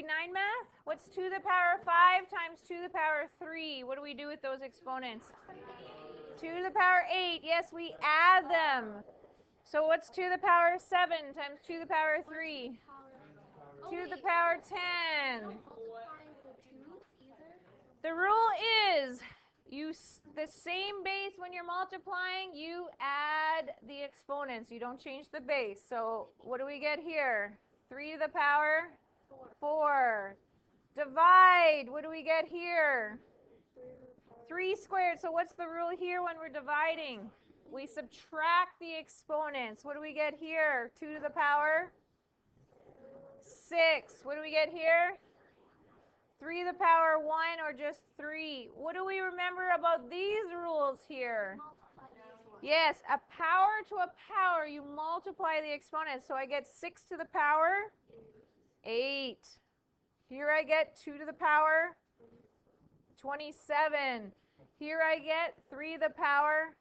grade 9 math? What's 2 to the power 5 times 2 to the power 3? What do we do with those exponents? 2 to the power 8. Yes, we add them. So what's 2 to the power 7 times 2 to the power 3? 2 to the power 10. The rule is the same base when you're multiplying, you add the exponents. You don't change the base. So what do we get here? 3 to the power 4. Divide. What do we get here? 3 squared. So what's the rule here when we're dividing? We subtract the exponents. What do we get here? 2 to the power 6. What do we get here? 3 to the power 1 or just 3. What do we remember about these rules here? Yes, a power to a power, you multiply the exponents. So I get 6 to the power 8. Here I get 2 to the power 27. Here I get 3 to the power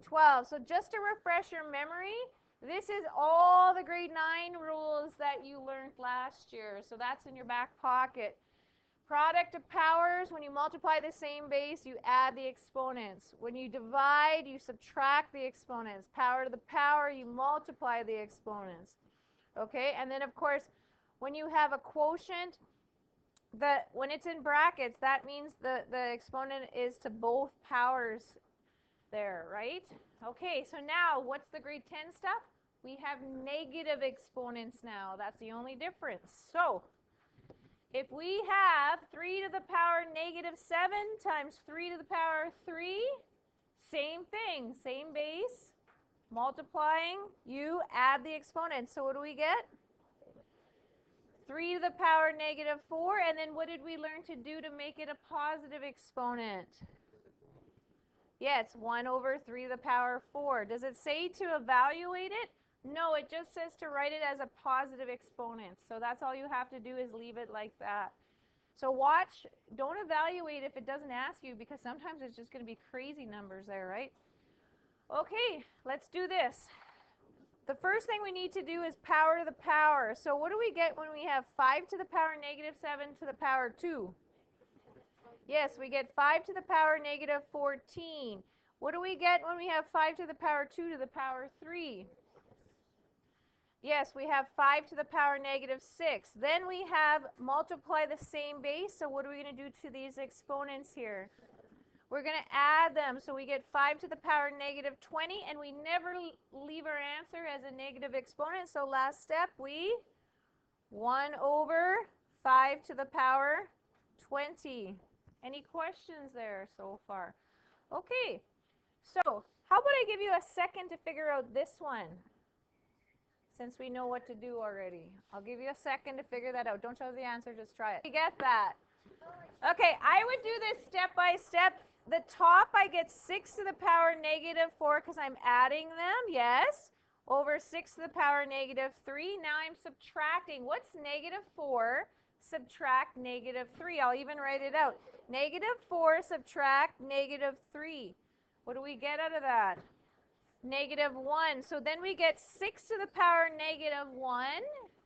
12. So just to refresh your memory, this is all the grade 9 rules that you learned last year. So that's in your back pocket. Product of powers, when you multiply the same base, you add the exponents. When you divide, you subtract the exponents. Power to the power, you multiply the exponents. Okay, and then of course, when you have a quotient, when it's in brackets, that means the exponent is to both powers there, right? Okay, so now what's the grade 10 stuff? We have negative exponents now. That's the only difference. So if we have 3 to the power negative 7 times 3 to the power 3, same thing, same base, multiplying, you add the exponents. So what do we get? 3 to the power negative 4, and then what did we learn to do to make it a positive exponent? Yeah, it's 1 over 3 to the power 4. Does it say to evaluate it? No, it just says to write it as a positive exponent. So that's all you have to do is leave it like that. So watch, don't evaluate if it doesn't ask you, because sometimes it's just going to be crazy numbers there, right? Okay, let's do this. The first thing we need to do is power to the power. So what do we get when we have 5 to the power negative 7 to the power 2? Yes, we get 5 to the power negative 14. What do we get when we have 5 to the power 2 to the power 3? Yes, we have 5 to the power negative 6. Then we have multiply the same base. So what are we going to do to these exponents here? We're going to add them. So we get 5 to the power negative 20, and we never leave our answer as a negative exponent. So last step, we 1 over 5 to the power 20. Any questions there so far? Okay, so how about I give you a second to figure out this one? Since we know what to do already. I'll give you a second to figure that out. Don't show the answer, just try it. You get that? Okay, I would do this step by step. The top, I get 6 to the power negative 4 because I'm adding them, yes. Over 6 to the power negative 3. Now I'm subtracting. What's negative 4? Subtract negative 3. I'll even write it out. Negative 4 subtract negative 3. What do we get out of that? Negative 1. So then we get 6 to the power negative 1,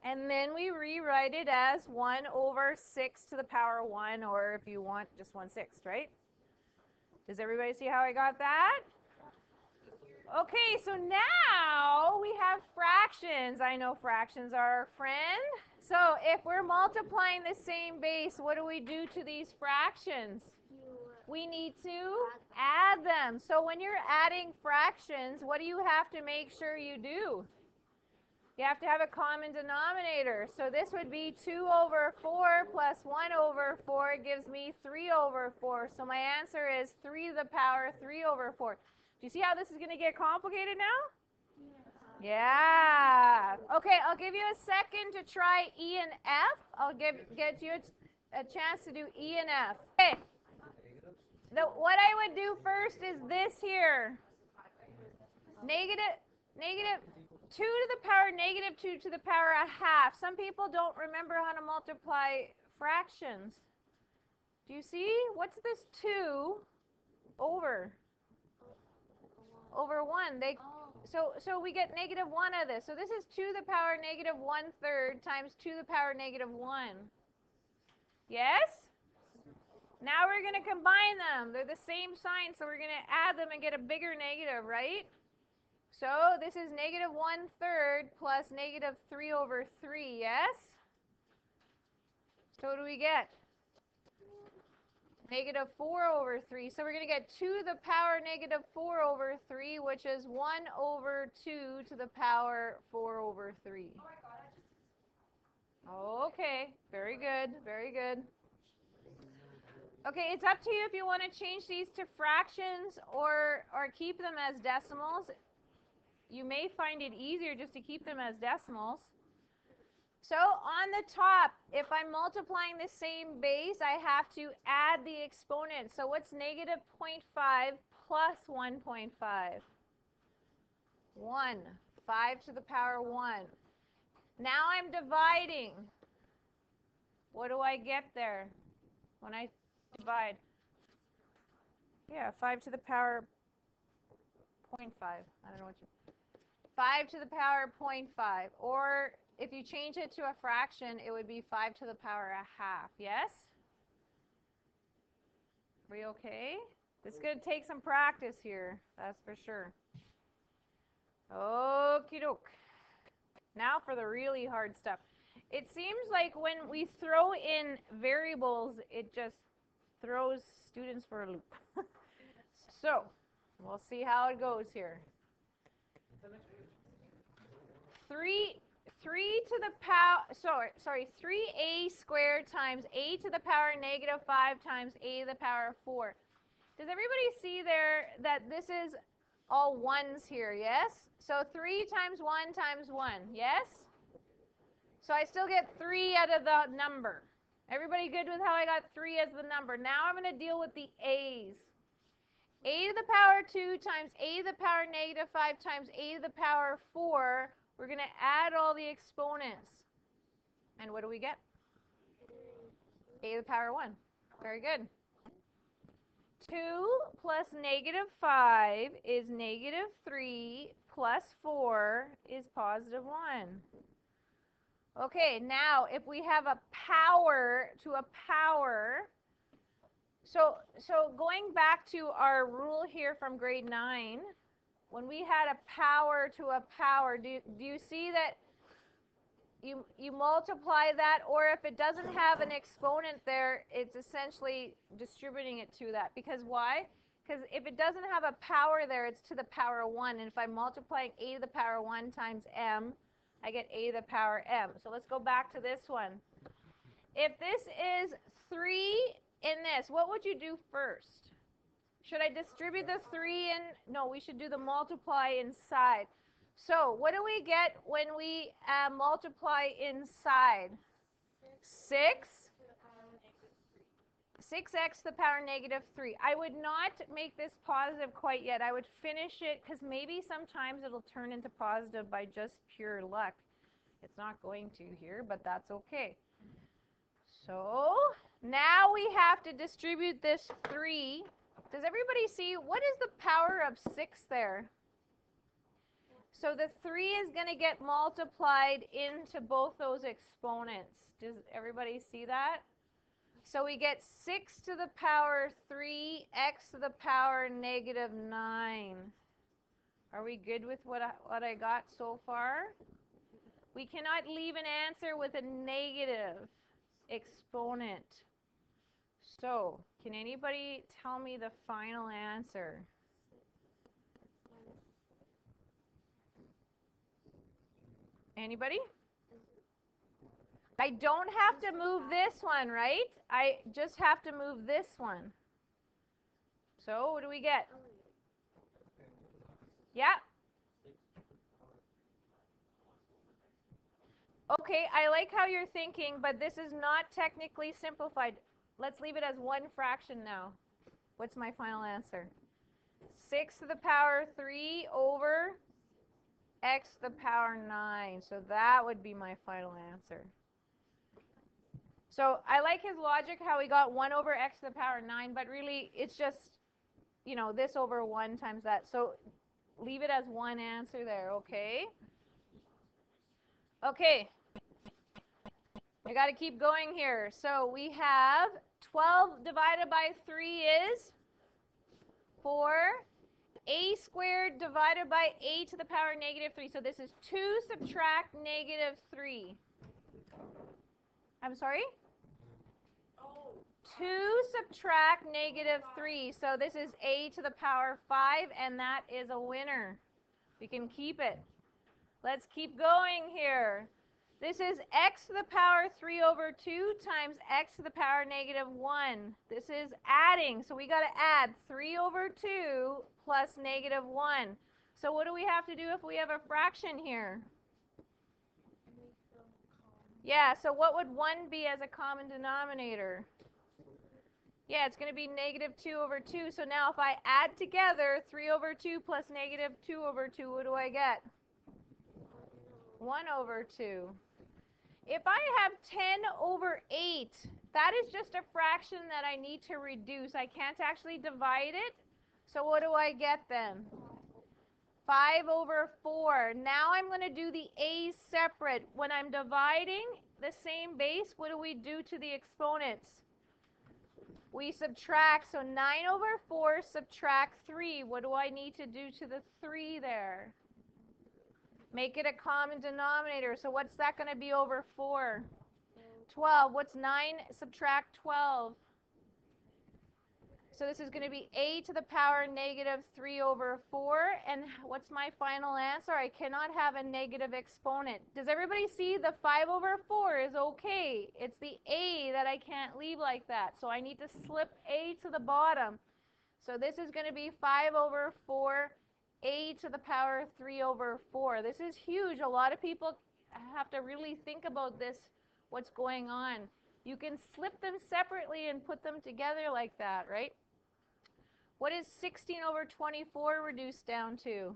and then we rewrite it as 1 over 6 to the power 1, or if you want, just 1/6, right? Does everybody see how I got that? Okay, so now we have fractions. I know fractions are our friend. So if we're multiplying the same base, what do we do to these fractions? We need to add them. So when you're adding fractions, what do you have to make sure you do? You have to have a common denominator. So this would be 2 over 4 plus 1 over 4 gives me 3 over 4. So my answer is 3 to the power 3 over 4. Do you see how this is going to get complicated now? Yeah. Okay, I'll give you a second to try E and F. I'll get you a chance to do E and F. Okay. What I would do first is this here. Negative 2 to the power negative 2 to the power a half. Some people don't remember how to multiply fractions. Do you see? What's this 2 over? Over 1. So we get negative 1 out of this. So this is 2 to the power negative 1/3 times 2 to the power negative 1. Yes? Now we're going to combine them. They're the same sign, so we're going to add them and get a bigger negative, right? So this is negative 1/3 plus negative 3 over 3, yes? So what do we get? Negative 4 over 3. So we're going to get 2 to the power negative 4 over 3, which is 1 over 2 to the power 4 over 3. Okay, very good, very good. Okay, it's up to you if you want to change these to fractions or keep them as decimals. You may find it easier just to keep them as decimals. So on the top, if I'm multiplying the same base, I have to add the exponent. So what's negative 0.5 plus 1.5? 1. 5 to the power 1. Now I'm dividing. What do I get there when I divide? Yeah, 5 to the power 0.5. I don't know what you... 5 to the power 0.5. Or if you change it to a fraction, it would be 5 to the power a half. Yes? Are we okay? This is going to take some practice here. That's for sure. Okie doke. Now for the really hard stuff. It seems like when we throw in variables, it just throws students for a loop. So, we'll see how it goes here. 3 to the power, sorry, 3a squared times a to the power negative 5 times a to the power 4. Does everybody see there that this is all ones here, yes? So 3 times 1 times 1, yes? So I still get 3 out of the number. Everybody good with how I got 3 as the number? Now I'm going to deal with the a's. A to the power 2 times a to the power negative 5 times a to the power 4. We're going to add all the exponents. And what do we get? A to the power 1. Very good. 2 plus negative 5 is negative 3 plus 4 is positive 1. Okay, now if we have a power to a power, so going back to our rule here from grade 9, when we had a power to a power, do you see that you multiply that, or if it doesn't have an exponent there, it's essentially distributing it to that. Because why? Because if it doesn't have a power there, it's to the power 1. And if I'm multiplying a to the power 1 times m, I get a to the power m. So let's go back to this one. If this is 3 in this, what would you do first? Should I distribute the 3 in? No, we should do the multiply inside. So what do we get when we multiply inside? 6. 6x to the power negative 3. I would not make this positive quite yet. I would finish it because maybe sometimes it'll turn into positive by just pure luck. It's not going to here, but that's okay. So now we have to distribute this 3. Does everybody see what is the power of 6 there? So the 3 is going to get multiplied into both those exponents. Does everybody see that? So we get 6 to the power 3, x to the power negative 9. Are we good with what I got so far? We cannot leave an answer with a negative exponent. So, can anybody tell me the final answer? Anybody? I don't have to move this one, right? I just have to move this one. So, what do we get? Yeah. Okay, I like how you're thinking, but this is not technically simplified. Let's leave it as one fraction now. What's my final answer? 6 to the power 3 over x to the power 9. So that would be my final answer. So I like his logic, how he got 1 over x to the power 9, but really it's just, you know, this over 1 times that. So leave it as one answer there, okay? Okay. I got to keep going here. So we have 12 divided by 3 is 4. A squared divided by a to the power negative 3. So this is 2 subtract negative 3. I'm sorry? 2 subtract negative 3. So this is a to the power 5, and that is a winner. We can keep it. Let's keep going here. This is x to the power 3 over 2 times x to the power negative 1. This is adding, so we got to add 3 over 2 plus negative 1. So what do we have to do if we have a fraction here? Yeah, so what would 1 be as a common denominator? Yeah, it's going to be negative 2 over 2. So now if I add together 3 over 2 plus negative 2 over 2, what do I get? 1 over 2. If I have 10 over 8, that is just a fraction that I need to reduce. I can't actually divide it. So what do I get then? 5 over 4. Now I'm going to do the a's separate. When I'm dividing the same base, what do we do to the exponents? We subtract. So 9 over 4 subtract 3. What do I need to do to the 3 there? Make it a common denominator. So what's that going to be over 4? 12. What's 9 subtract 12? So this is going to be a to the power negative 3 over 4. And what's my final answer? I cannot have a negative exponent. Does everybody see the 5 over 4 is okay? It's the a that I can't leave like that. So I need to slip a to the bottom. So this is going to be 5 over 4 a to the power 3 over 4. This is huge. A lot of people have to really think about this, what's going on. You can slip them separately and put them together like that, right? What is 16 over 24 reduced down to?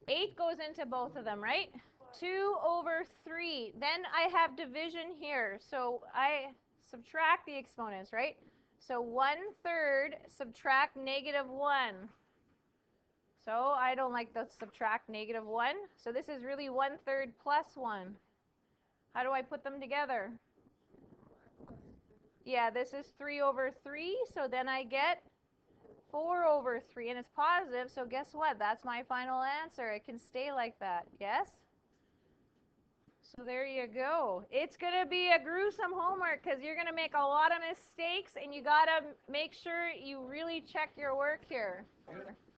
8 goes into both of them, right? 2 over 3. Then I have division here. So I subtract the exponents, right? So 1/3 subtract negative 1. So I don't like the subtract negative 1. So this is really 1/3 plus 1. How do I put them together? Yeah, this is 3 over 3. So then I get 4 over 3. And it's positive. So guess what? That's my final answer. It can stay like that. Yes? So there you go. It's going to be a gruesome homework because you're going to make a lot of mistakes and you got to make sure you really check your work here.